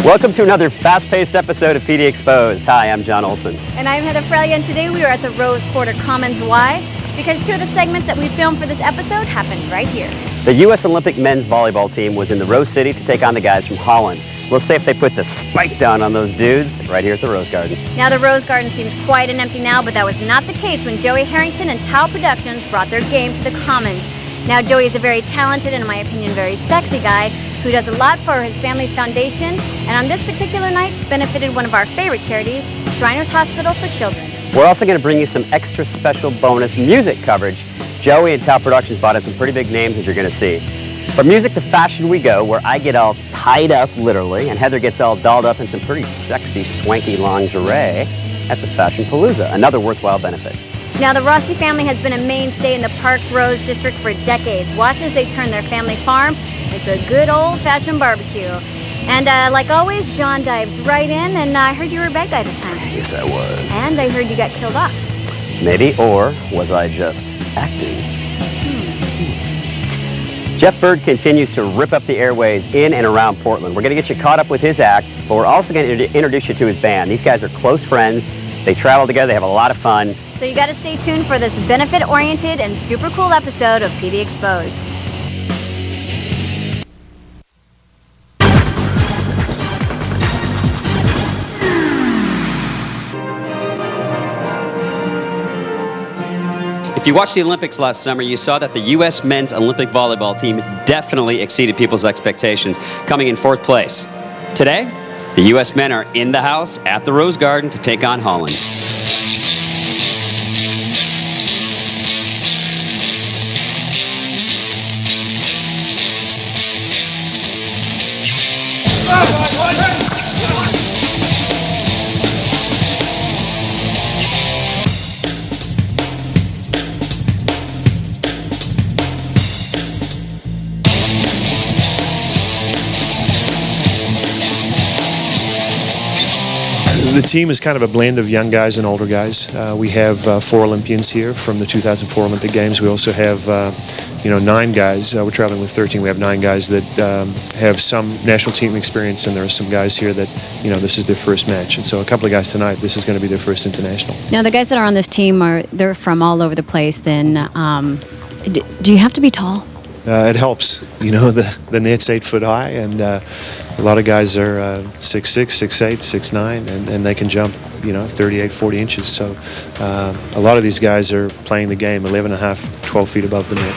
Welcome to another fast-paced episode of PDXposed. Hi, I'm John Olson. And I'm Heather Frelia, and today we are at the Rose Quarter Commons. Why? Because two of the segments that we filmed for this episode happened right here. The U.S. Olympic men's volleyball team was in the Rose City to take on the guys from Holland. Let's see if they put the spike down on those dudes right here at the Rose Garden. Now the Rose Garden seems quiet and empty now, but that was not the case when Joey Harrington and Tao Productions brought their game to the Commons. Now Joey is a very talented and, in my opinion, very sexy guy who does a lot for his family's foundation, and on this particular night benefited one of our favorite charities, Shriners Hospital for Children. We're also going to bring you some extra special bonus music coverage. Joey and Tao Productions bought us some pretty big names, as you're going to see. From music to fashion we go, where I get all tied up, literally, and Heather gets all dolled up in some pretty sexy, swanky lingerie at the Fashion Palooza, another worthwhile benefit. Now, the Rossi family has been a mainstay in the Park Rose District for decades. Watch as they turn their family farm into a good old-fashioned barbecue. And like always, John dives right in, and I heard you were a bad guy this time. Yes, I was. And I heard you got killed off. Maybe, or was I just acting? Jeff Berg continues to rip up the airways in and around Portland. We're going to get you caught up with his act, but we're also going to introduce you to his band. These guys are close friends. They travel together. They have a lot of fun. So you got to stay tuned for this benefit-oriented and super cool episode of PD Exposed. If you watched the Olympics last summer, you saw that the U.S. men's Olympic volleyball team definitely exceeded people's expectations, coming in 4th place. Today, the U.S. men are in the house at the Rose Garden to take on Holland. The team is kind of a blend of young guys and older guys. We have 4 Olympians here from the 2004 Olympic Games. We also have 9 guys. We're traveling with 13. We have 9 guys that have some national team experience, and there are some guys here that, this is their first match. And so a couple of guys tonight, this is going to be their first international. Now, the guys that are on this team, they're from all over the place. Then do you have to be tall? It helps. The net's 8 foot high, and a lot of guys are 6'6", 6'8", 6'9", and they can jump, 38, 40 inches. So a lot of these guys are playing the game 11.5, 12 feet above the net.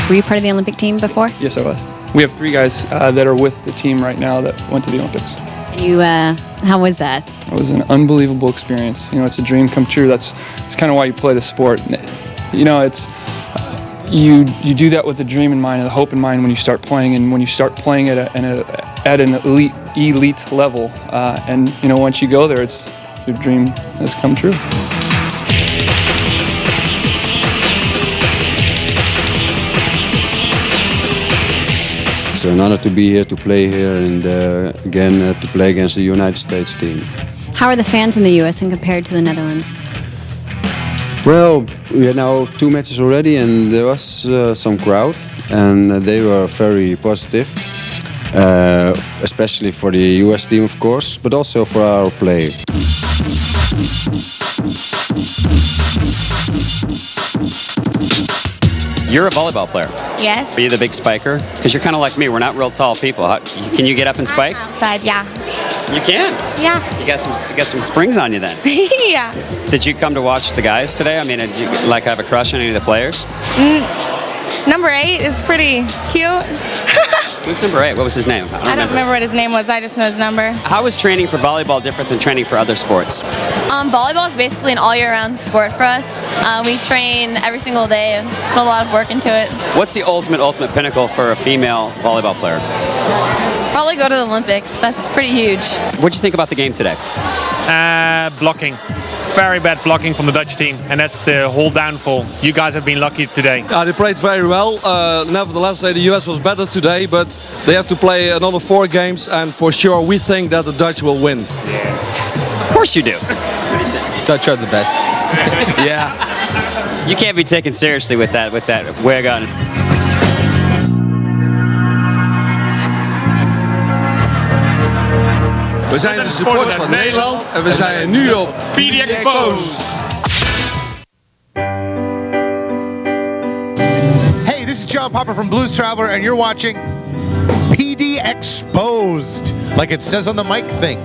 Were you part of the Olympic team before? Yes, I was. We have 3 guys that are with the team right now that went to the Olympics. And you, how was that? It was an unbelievable experience. It's a dream come true. It's kind of why you play the sport. It's you do that with a dream in mind and a hope in mind when you start playing, and when you start playing at an elite level, and once you go there, your dream has come true. It's an honor to be here, to play here, and again to play against the United States team. How are the fans in the U.S. and compared to the Netherlands? Well, we had now 2 matches already, and there was some crowd, and they were very positive, especially for the U.S. team, of course, but also for our play. You're a volleyball player. Yes. Are you the big spiker? Because you're kind of like me. We're not real tall people. Can you get up and spike? Outside, yeah. You can? Yeah. You got some springs on you then. Yeah. Did you come to watch the guys today? I mean, did you have a crush on any of the players? Number 8 is pretty cute. Who's number 8? What was his name? I don't remember what his name was. I just know his number. How is training for volleyball different than training for other sports? Volleyball is basically an all-year-round sport for us. We train every single day, put a lot of work into it. What's the ultimate pinnacle for a female volleyball player? Probably go to the Olympics. That's pretty huge. What'd you think about the game today? Blocking. Very bad blocking from the Dutch team, and that's the whole downfall. You guys have been lucky today. They played very well. Nevertheless, the US was better today, but they have to play another 4 games, and for sure we think that the Dutch will win. Of course you do. Dutch are the best. Yeah. You can't be taken seriously with that wig on. We zijn de supporters van Nederland en we zijn nu op PDXposed. Hey, this is John Popper from Blues Traveler, and you're watching PDXposed, like it says on the mic thing.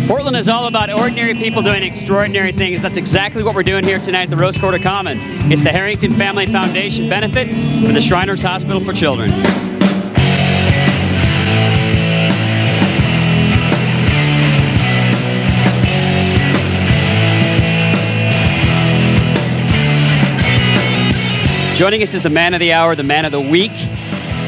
Portland is all about ordinary people doing extraordinary things. That's exactly what we're doing here tonight at the Rose Quarter Commons. It's the Harrington Family Foundation benefit for the Shriners Hospital for Children. Joining us is the man of the hour, the man of the week,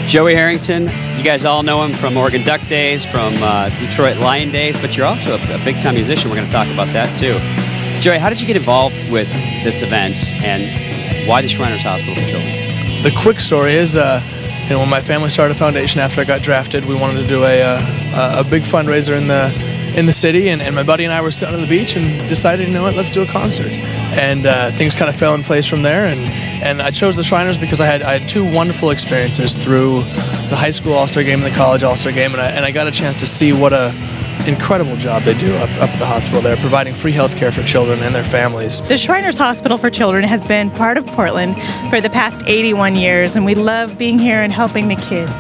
Joey Harrington. You guys all know him from Oregon Duck days, from Detroit Lion days, but you're also a big-time musician. We're going to talk about that, too. Joey, how did you get involved with this event, and why the Shriners Hospital for Children? The quick story is, when my family started a foundation after I got drafted, we wanted to do a big fundraiser in the city, and my buddy and I were sitting on the beach and decided, you know what, let's do a concert. And things kind of fell in place from there, and I chose the Shriners because I had two wonderful experiences through the high school All-Star game and the college All-Star game, and I got a chance to see what a incredible job they do up at the hospital there, providing free health care for children and their families. The Shriners Hospital for Children has been part of Portland for the past 81 years, and we love being here and helping the kids.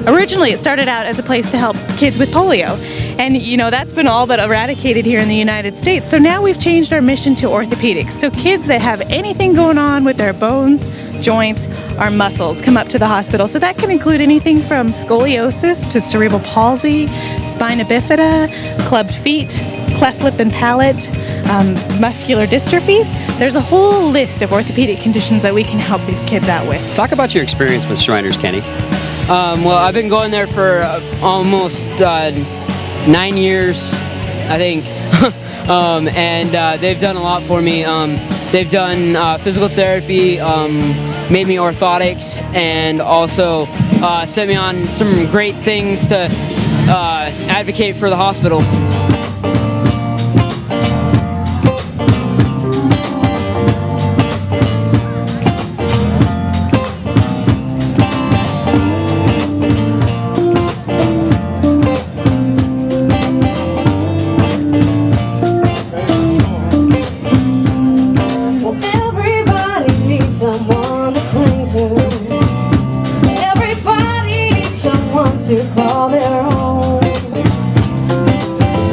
Originally, it started out as a place to help kids with polio, and that's been all but eradicated here in the United States. So now we've changed our mission to orthopedics. So kids that have anything going on with their bones, joints, or muscles come up to the hospital. So that can include anything from scoliosis to cerebral palsy, spina bifida, clubbed feet, cleft lip and palate, muscular dystrophy. There's a whole list of orthopedic conditions that we can help these kids out with. Talk about your experience with Shriners, Kenny. Well, I've been going there for almost 9 years, I think, and they've done a lot for me. They've done physical therapy, made me orthotics, and also sent me on some great things to advocate for the hospital. To call their own.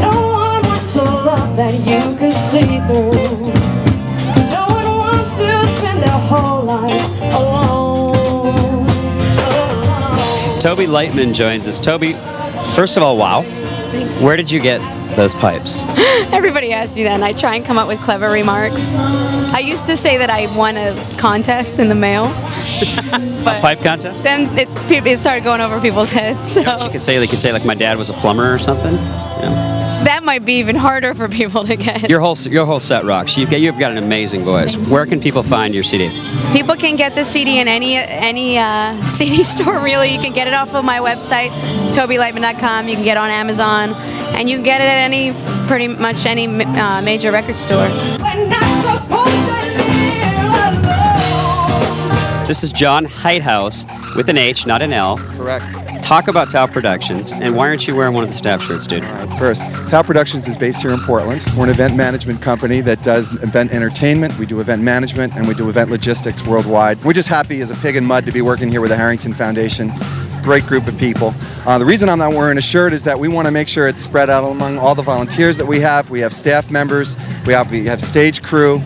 No one wants a love that you could see through. No one wants to spend their whole life alone. Toby Lightman joins us. Toby, first of all, wow. Where did you get those pipes? Everybody asks me that, and I try and come up with clever remarks. I used to say that I won a contest in the mail. A pipe contest? Then it started going over people's heads. So. You know what you could say like my dad was a plumber or something. Yeah. That might be even harder for people to get. Your whole set rocks. You've got an amazing voice. Where can people find your CD? People can get the CD in any CD store. Really, you can get it off of my website, tobylightman.com. You can get it on Amazon, and you can get it at pretty much any major record store. This is John Heighthouse with an H, not an L. Correct. Talk about Tau Productions, and why aren't you wearing one of the staff shirts, dude? All right, first, Tau Productions is based here in Portland. We're an event management company that does event entertainment, we do event management, and we do event logistics worldwide. We're just happy as a pig in mud to be working here with the Harrington Foundation. Great group of people. The reason I'm not wearing a shirt is that we want to make sure it's spread out among all the volunteers that we have. We have staff members, we have stage crew.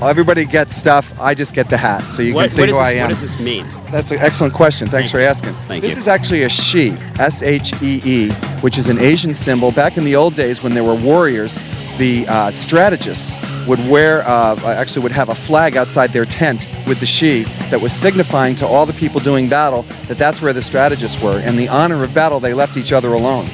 Everybody gets stuff. I just get the hat, so you can see who I am. What does this mean? That's an excellent question. Thanks for asking. This is actually a she, S-H-E-E, which is an Asian symbol. Back in the old days when there were warriors, the strategists would would have a flag outside their tent with the she that was signifying to all the people doing battle that that's where the strategists were. In the honor of battle, they left each other alone.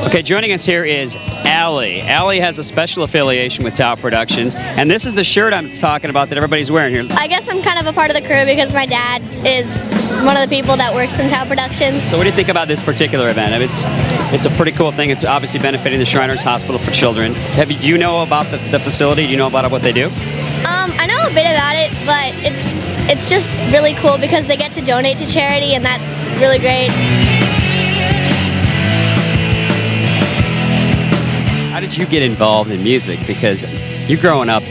Okay, joining us here is Allie. Allie has a special affiliation with Tau Productions, and this is the shirt I'm talking about that everybody's wearing here. I guess I'm kind of a part of the crew because my dad is one of the people that works in Tau Productions. So what do you think about this particular event? I mean, it's a pretty cool thing. It's obviously benefiting the Shriners Hospital for Children. Do you know about the facility? Do you know about what they do? I know a bit about it, but it's just really cool because they get to donate to charity, and that's really great. How did you get involved in music? Because you're growing up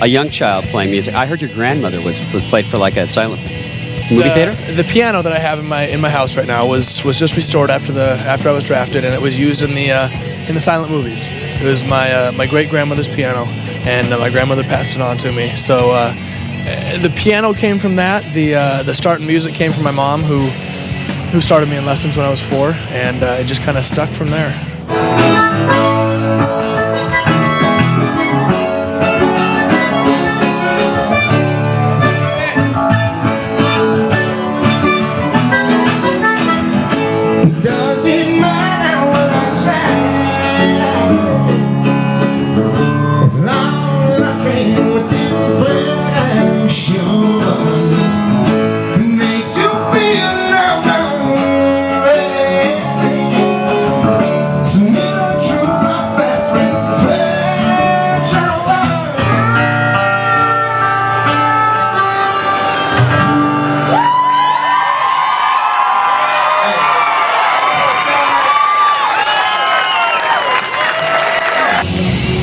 a young child playing music. I heard your grandmother played for like a silent movie theater. The piano that I have in my house right now was just restored after I was drafted, and it was used in the silent movies. It was my great grandmother's piano, and my grandmother passed it on to me. So the piano came from that. The start in music came from my mom, who started me in lessons when I was 4, and it just kind of stuck from there.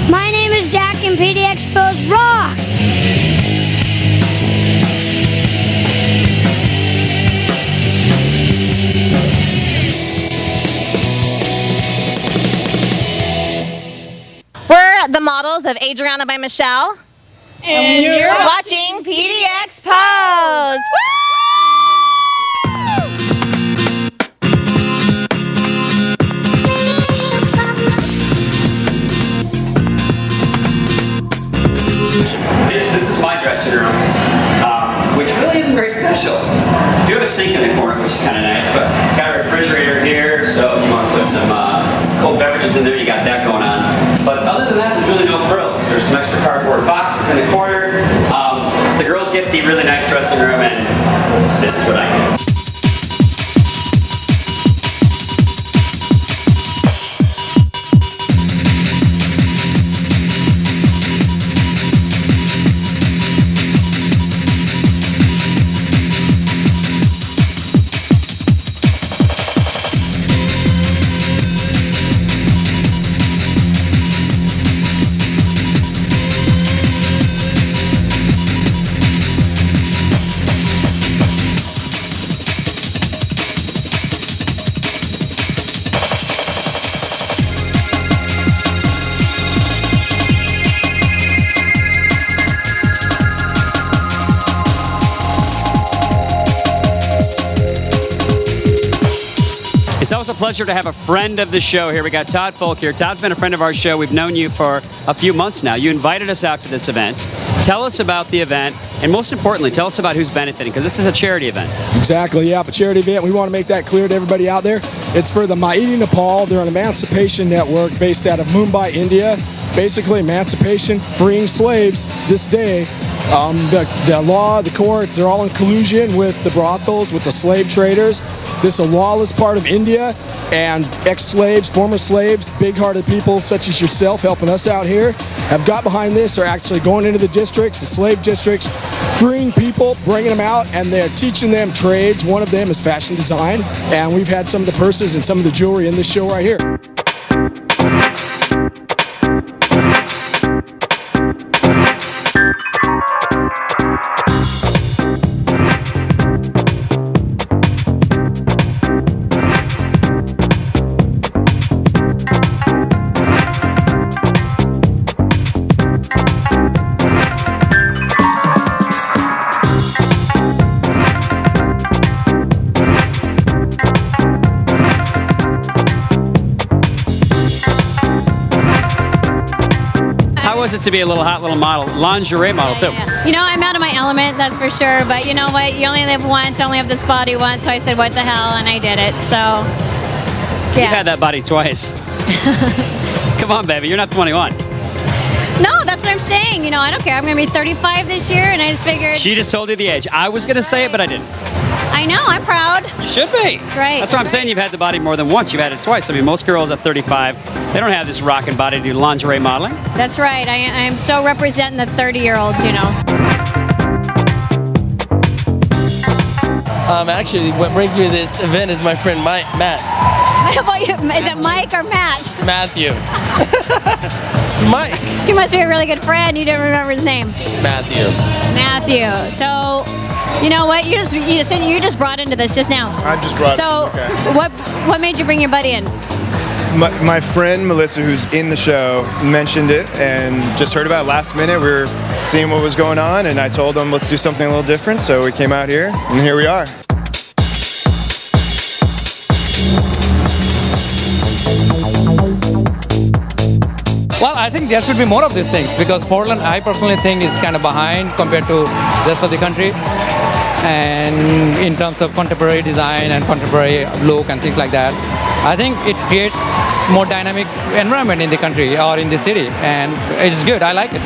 My name is Dak and PDXposed rock! We're the models of Adriana by Michelle. And you're watching PDXposed! This is my dressing room, which really isn't very special. I do have a sink in the corner, which is kind of nice, but got a refrigerator here, so if you want to put some cold beverages in there, you got that going on. But other than that, there's really no frills. There's some extra cardboard boxes in the corner. The girls get the really nice dressing room, and this is what I get. It's always a pleasure to have a friend of the show here. We got Todd Folk here. Todd's been a friend of our show. We've known you for a few months now. You invited us out to this event. Tell us about the event, and most importantly, tell us about who's benefiting, because this is a charity event. Exactly, yeah, a charity event. We want to make that clear to everybody out there. It's for the Maiti Nepal. They're an emancipation network based out of Mumbai, India. Basically, emancipation, freeing slaves this day. The law, the courts, they're all in collusion with the brothels, with the slave traders. This is a lawless part of India, and ex-slaves, former slaves, big-hearted people such as yourself helping us out here have got behind this. Are actually going into the districts, the slave districts, freeing people, bringing them out, and they're teaching them trades. One of them is fashion design, and we've had some of the purses and some of the jewelry in this show right here. How was it to be a hot little model, lingerie model too? You know, I'm out of my element, that's for sure, but you know what, you only live once, only have this body once, so I said, what the hell, and I did it, so, yeah. You've had that body twice. Come on, baby, you're not 21. No, that's what I'm saying, you know, I don't care, I'm going to be 35 this year, and I just figured... She just told you the age. I was going to say it, but I didn't. I know, I'm proud. You should be. That's right. That's what I'm saying, you've had the body more than once, you've had it twice. I mean, most girls at 35, they don't have this rockin' body to do lingerie modeling. That's right, I'm so representing the 30-year-olds, you know. Actually, what brings me to this event is my friend Matt. Is it Mike or Matt? It's Matthew. It's Mike. He must be a really good friend. You don't remember his name. It's Matthew. Matthew. So, you know what? You just brought into this just now. I just brought. So, what made you bring your buddy in? My friend Melissa, who's in the show, mentioned it and just heard about it last minute. We were seeing what was going on, and I told them let's do something a little different. So we came out here, and here we are. Well, I think there should be more of these things because Portland, I personally think, is kind of behind compared to the rest of the country. And in terms of contemporary design and contemporary look and things like that, I think it creates more dynamic environment in the country or in the city, and it's good. I like it.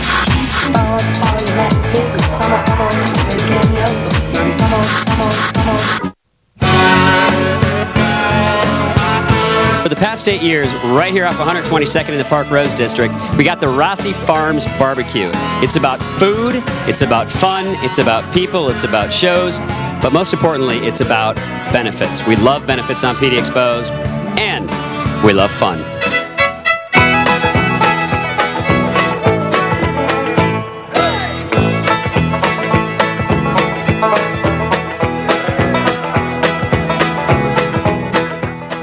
For the past 8 years, right here off 122nd in the Park Rose District, we got the Rossi Farms Barbecue. It's about food, it's about fun, it's about people, it's about shows, but most importantly, it's about benefits. We love benefits on PDXposed, and we love fun.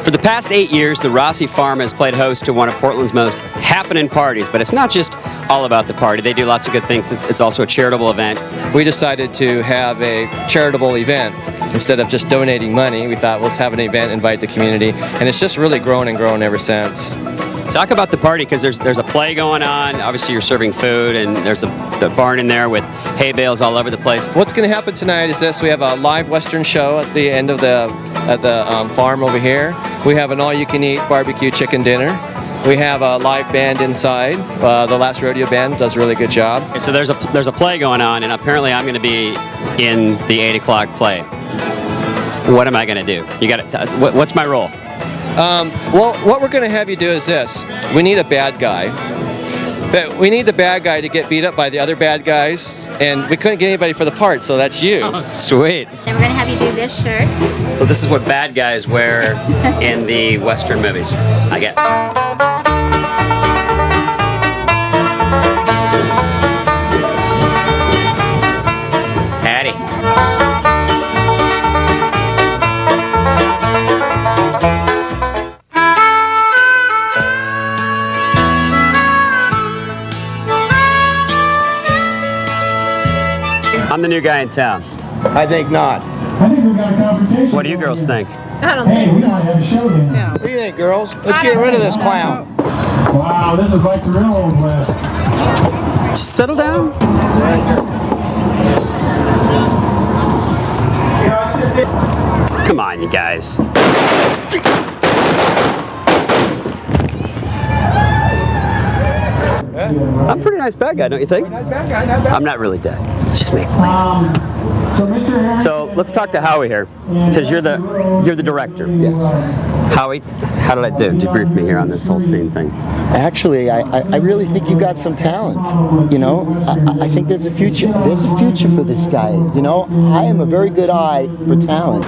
For the past 8 years, the Rossi Farm has played host to one of Portland's most happening parties, but it's not just all about the party. They do lots of good things. It's also a charitable event. We decided to have a charitable event. Instead of just donating money, we thought let's have an event, invite the community, and it's just really grown and grown ever since. Talk about the party, because there's a play going on. Obviously, you're serving food, and there's the barn in there with hay bales all over the place. What's going to happen tonight is this: we have a live Western show at the end of the farm over here. We have an all-you-can-eat barbecue chicken dinner. We have a live band inside. The Last Rodeo Band does a really good job. Okay, so there's a play going on, and apparently I'm going to be in the 8 o'clock play. What am I going to do? You got what's my role? Well, what we're going to have you do is this. We need a bad guy. But we need the bad guy to get beat up by the other bad guys, and we couldn't get anybody for the part, so that's you. Oh, sweet. And we're going to have you do this shirt. So this is what bad guys wear in the Western movies, I guess. Patty. I'm the new guy in town. I think not. What do you girls think? I don't think so. What do you think, girls? Let's get rid of this clown. Wow, this is like the real Old West. Settle down. Come on, you guys. I'm a pretty nice bad guy, don't you think? I'm not really dead. Let's just make play. So let's talk to Howie here, because you're the director. Yes. Howie, how did I do? Debrief me here on this whole scene thing. Actually, I really think you got some talent. You know, I think there's a future. There's a future for this guy. You know, I am a very good eye for talent.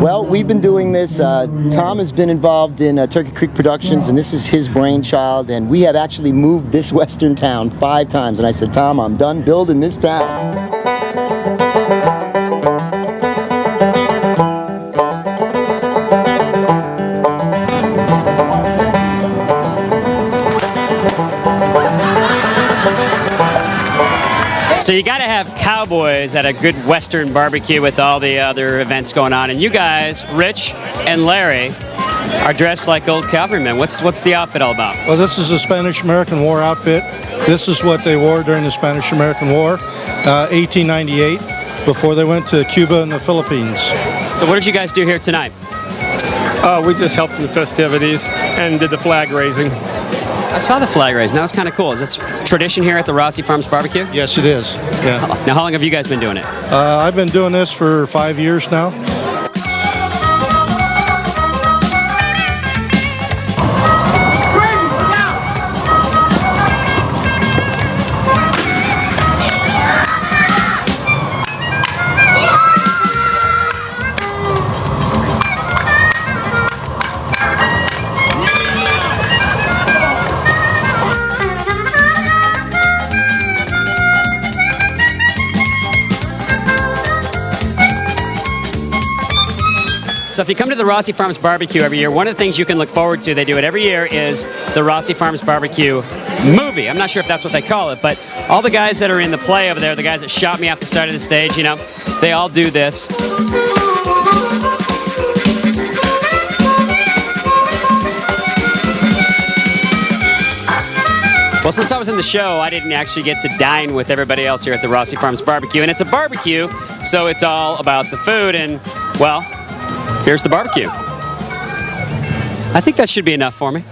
Well, we've been doing this. Tom has been involved in Turkey Creek Productions, and this is his brainchild. And we have actually moved this western town 5 times. And I said, Tom, I'm done building this town. So you got to have cowboys at a good Western barbecue with all the other events going on. And you guys, Rich and Larry, are dressed like old cavalrymen. What's the outfit all about? Well, this is a Spanish-American War outfit. This is what they wore during the Spanish-American War, 1898, before they went to Cuba and the Philippines. So what did you guys do here tonight? We just helped with the festivities and did the flag raising. I saw the flag raising. That was kind of cool. Is this tradition here at the Rossi Farms Barbecue? Yes, it is. Yeah. Now, how long have you guys been doing it? I've been doing this for 5 years now. So if you come to the Rossi Farms Barbecue every year, one of the things you can look forward to, they do it every year, is the Rossi Farms Barbecue movie. I'm not sure if that's what they call it, but all the guys that are in the play over there, the guys that shot me off the side of the stage, you know, they all do this. Well, since I was in the show, I didn't actually get to dine with everybody else here at the Rossi Farms Barbecue, and it's a barbecue, so it's all about the food, and, well, here's the barbecue. I think that should be enough for me.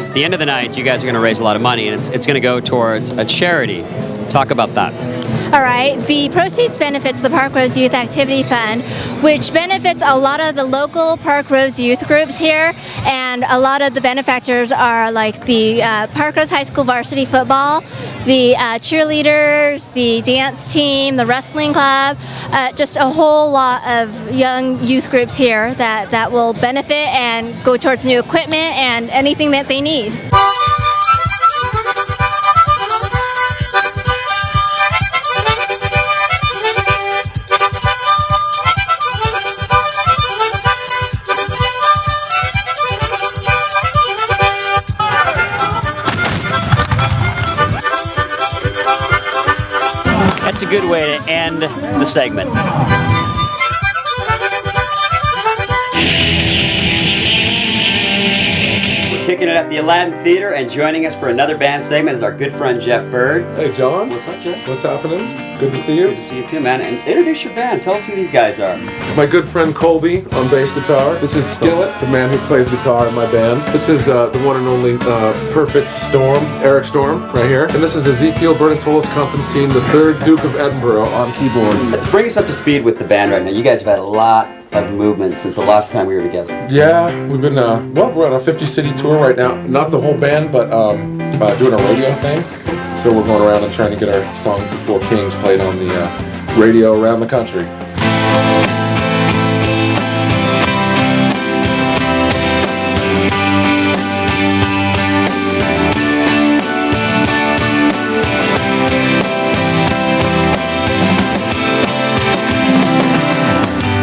At the end of the night, you guys are going to raise a lot of money, and it's going to go towards a charity. Talk about that. All right, the proceeds benefits the Park Rose Youth Activity Fund, which benefits a lot of the local Park Rose youth groups here, and a lot of the benefactors are like the Park Rose High School varsity football, the cheerleaders, the dance team, the wrestling club, just a whole lot of young youth groups here that will benefit and go towards new equipment and anything that they need. That's a good way to end the segment. We're kicking it at the Aladdin Theater, and joining us for another band segment is our good friend Jeff Bird. Hey John. What's up, Jeff? What's happening? Good to see you. Good to see you too, man. And introduce your band. Tell us who these guys are. My good friend Colby on bass guitar. This is Skillet, the man who plays guitar in my band. This is the one and only Perfect Storm, Eric Storm, right here. And this is Ezekiel Bernatolis Constantine, the 3rd Duke of Edinburgh on keyboard. Bring us up to speed with the band right now. You guys have had a lot of movement since the last time we were together. Yeah, we've been, well, we're on a 50-city tour right now. Not the whole band, but doing a rodeo thing. So we're going around and trying to get our song Before Kings played on the radio around the country.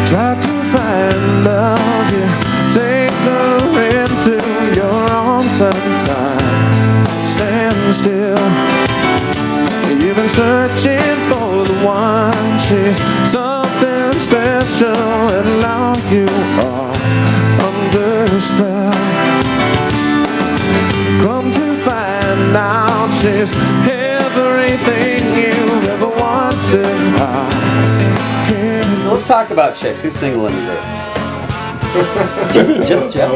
Try to find love, yeah. Take her into your arms sometime. Stand still. You've been searching for the one. She's something special, and now you are under spell. Come to find out she's everything you ever wanted. So let's talk about chicks. Who's single in the group? just Jeff. Yeah,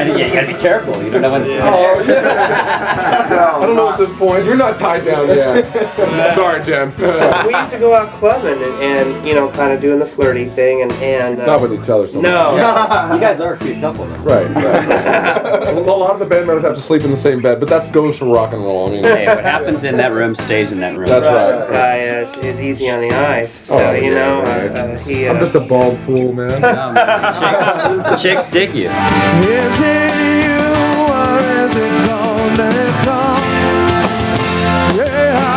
you gotta be careful. You don't know when to say. I don't know at this point. You're not tied down yet. Sorry, Jen. We used to go out clubbing and you know, kind of doing the flirty thing and not with each other. So no. You guys are a cute couple. Right. A lot of the band members have to sleep in the same bed, but that goes for rock and roll. I mean, hey, what happens in that room stays in that room. That's right. Guy is easy on the eyes, so you know he. I'm just a bald fool, man. The chicks dig you. Is it you or is it gonna come? Yeah.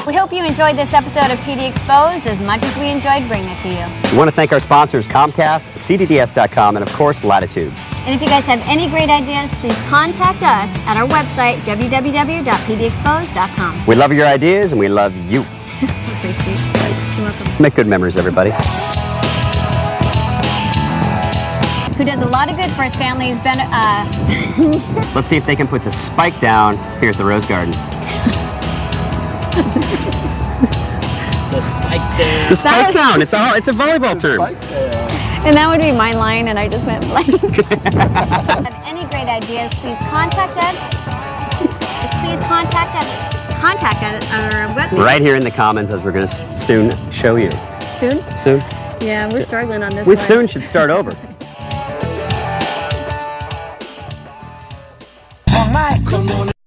We hope you enjoyed this episode of PDXposed as much as we enjoyed bringing it to you. We want to thank our sponsors, Comcast, CDDS.com, and of course, Latitudes. And if you guys have any great ideas, please contact us at our website, www.pdxposed.com. We love your ideas, and we love you. That's very sweet. Thanks. You're welcome. Make good memories, everybody. Who does a lot of good for his family's Let's see if they can put the spike down here at the Rose Garden. The spike down. It's a volleyball term. And that would be my line, and I just went blank. So if you have any great ideas, please contact us. Contact us at our website. Right here in the comments, as we're going to soon show you. Soon? Soon. Yeah, we're struggling on this We one. soon should start over.